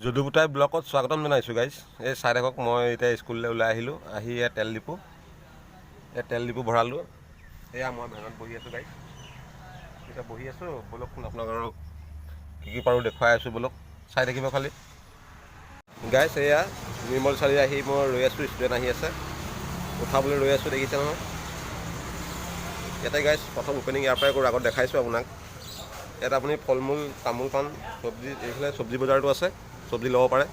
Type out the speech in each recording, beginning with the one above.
যদুগুটাই ব্লকত স্বাগতম জনাইছোঁ গাইজ। এই চাই থাকক, মই এতিয়া স্কুললৈ ওলাই আহিলোঁ। আহি ইয়াত তেল ডিপু ভৰালোঁ। এয়া মই ভেনত বহি আছোঁ গাইজ। এতিয়া বহি আছোঁ, ব'লকচোন আপোনালোকক কি পাৰোঁ দেখুৱাই আছোঁ, ব'লক চাই থাকিব খালি গাইজ। এয়া নিৰ্মল চাৰি আহি মই ৰৈ আছোঁ, ষ্টুডেণ্ট আহি আছে, উঠাবলৈ ৰৈ আছোঁ, দেখিছে নহয়। ইয়াতে গাইজ প্ৰথম অপেনিং ইয়াৰ পৰাই কৰোঁ, আগত দেখাইছোঁ আপোনাক। ইয়াত আপুনি ফল মূল, তামোল পাণ, চব্জি, এইফালে চব্জি বজাৰটো আছে, চব্জি ল'ব পাৰে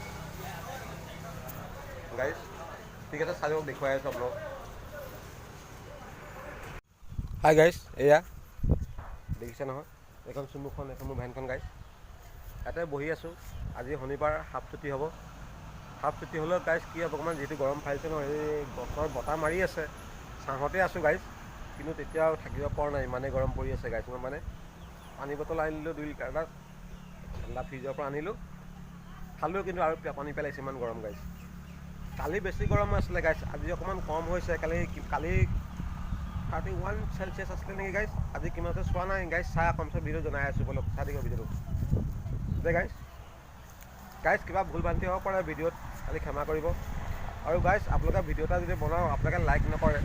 গাইজ। ঠিক আছে, চাই লওক, দেখুৱাই আছোঁ আপোনাক। হাই গাইজ, এয়া দেখিছে নহয়, এইখন চুমুখন, এইখন মোৰ ভেনখন গাইজ। ইয়াতে বহি আছোঁ। আজি শনিবাৰ, হাফ ছুটি হ'ব। হাফ ছুটি হ'লেও গাইজ কি হ'ব, অকণমান যিহেতু গৰম পাইছে নহয়, এই গছৰ বতাহ মাৰি আছে, ছাঁহতে আছোঁ গাইজ। কিন্তু তেতিয়াও থাকিব পৰা নাই, ইমানেই গৰম পৰি আছে গাইজ। মই মানে পানী বটল আনিলোঁ 2 লিটাৰ এটা, ঠাণ্ডা ফ্ৰিজৰ পৰা আনিলোঁ, খালোঁ, কিন্তু আৰু পানী পেলাইছে, ইমান গৰম গাইজ। কালি বেছি গৰম আছিলে গাইজ, আজি অকণমান কম হৈছে। কালি 31 চেলচিয়াছ আছিলে নেকি গাইজ, আজি কিমান আছে চোৱা নাই গাইজ। চাই কমচে ভিডিঅ' জনাই আছোঁ, ব'লক চাই দিব ভিডিঅ'টো দে গাইজ। কিবা ভুল ভ্ৰান্তি হ'ব পাৰে ভিডিঅ'ত, খালি ক্ষমা কৰিব। আৰু গাইজ, আপোনালোকে ভিডিঅ' এটা যদি বনাওঁ, আপোনালোকে লাইক নকৰে,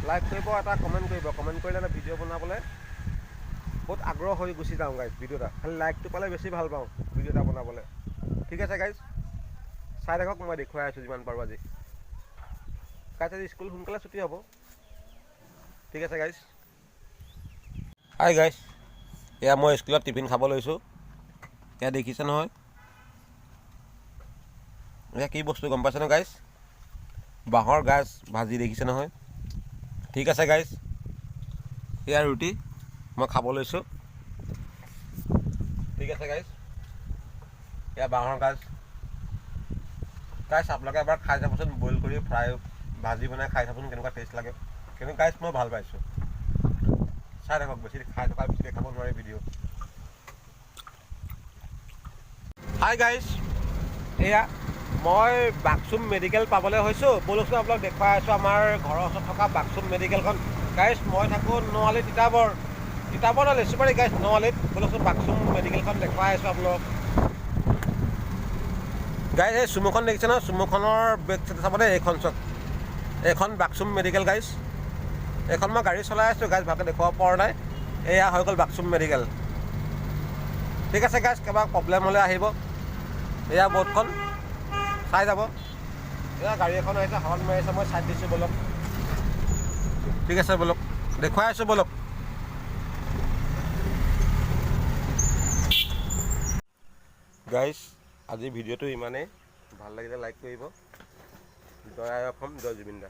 লাইক কৰিব, এটা কমেণ্ট কৰিব। কমেণ্ট কৰিলে এটা ভিডিঅ' বনাবলৈ বহুত আগ্ৰহ হৈ গুচি যাওঁ গাইজ। ভিডিঅ' এটা খালি লাইকটো পালে বেছি ভাল পাওঁ ভিডিঅ' এটা বনাবলৈ। ঠিক আছে গাইজ, চাই থাকক, মই দেখুৱাই আছোঁ যিমান পাৰোঁ আজি। গাইজ আজি স্কুল সোনকালে ছুটি হ'ব। ঠিক আছে গাইজ। হাই গাইজ, এয়া মই স্কুলত টিফিন খাব লৈছোঁ। এয়া দেখিছে নহয়, এয়া কি বস্তু গম পাইছেনে গাইজ? বাঁহৰ গাজ ভাজি, দেখিছে নহয়। ঠিক আছে গাইজ, এয়া ৰুটি মই খাব লৈছোঁ। ঠিক আছে গাইজ, এয়া বাঁহৰ গাজ। গাইজ আপোনালোকে এবাৰ খাই চাবচোন, বইল কৰি, ফ্ৰাই, ভাজি বনাই খাই চাবচোন, কেনেকুৱা টেষ্ট লাগে। কিন্তু গাইজ মই ভাল পাইছোঁ। চাই থাকক, বেছি খাই থকা বেছি দেখাব নোৱাৰি ভিডিঅ'। হাই গাইজ, এয়া মই বাক্সুম মেডিকেল পাবলৈ হৈছোঁ। ব'লকচোন আপোনাক দেখুৱাই আছোঁ আমাৰ ঘৰৰ ওচৰত থকা বাক্সুম মেডিকেলখন। গাইজ মই থাকোঁ নআলি, তিতাবৰ ন লেচুবাৰী গাইজ, নআলিত। ব'লকচোন বাক্সুম মেডিকেলখন দেখুৱাই আছোঁ আপোনাক। গাইজ এই চুমুখন দেখিছে নহয়, চুমুখনৰ বেক চাইডে চাব দেই, এইখন চক, এইখন বাক্সুম মেডিকেল গাইজ। এইখন মই গাড়ী চলাই আছোঁ গাইজ, ভালকৈ দেখুৱাব পৰা নাই। এয়া হৈ গ'ল বাক্সুম মেডিকেল। ঠিক আছে গাইজ, কিবা প্ৰব্লেম হ'লে আহিব। এয়া বৰ্ডখন চাই যাব। এয়া গাড়ী এখন আহিছে, হৰ্ণ মাৰি আছে, মই চাইড দিছোঁ, ব'লক। ঠিক আছে ব'লক, দেখুৱাই আছোঁ, ব'লক। গাইজ আজি ভিডিঅ'টো ইমানেই। ভাল লাগিলে লাইক কৰিব। জয় আই অসম, জয় জুবিন দা।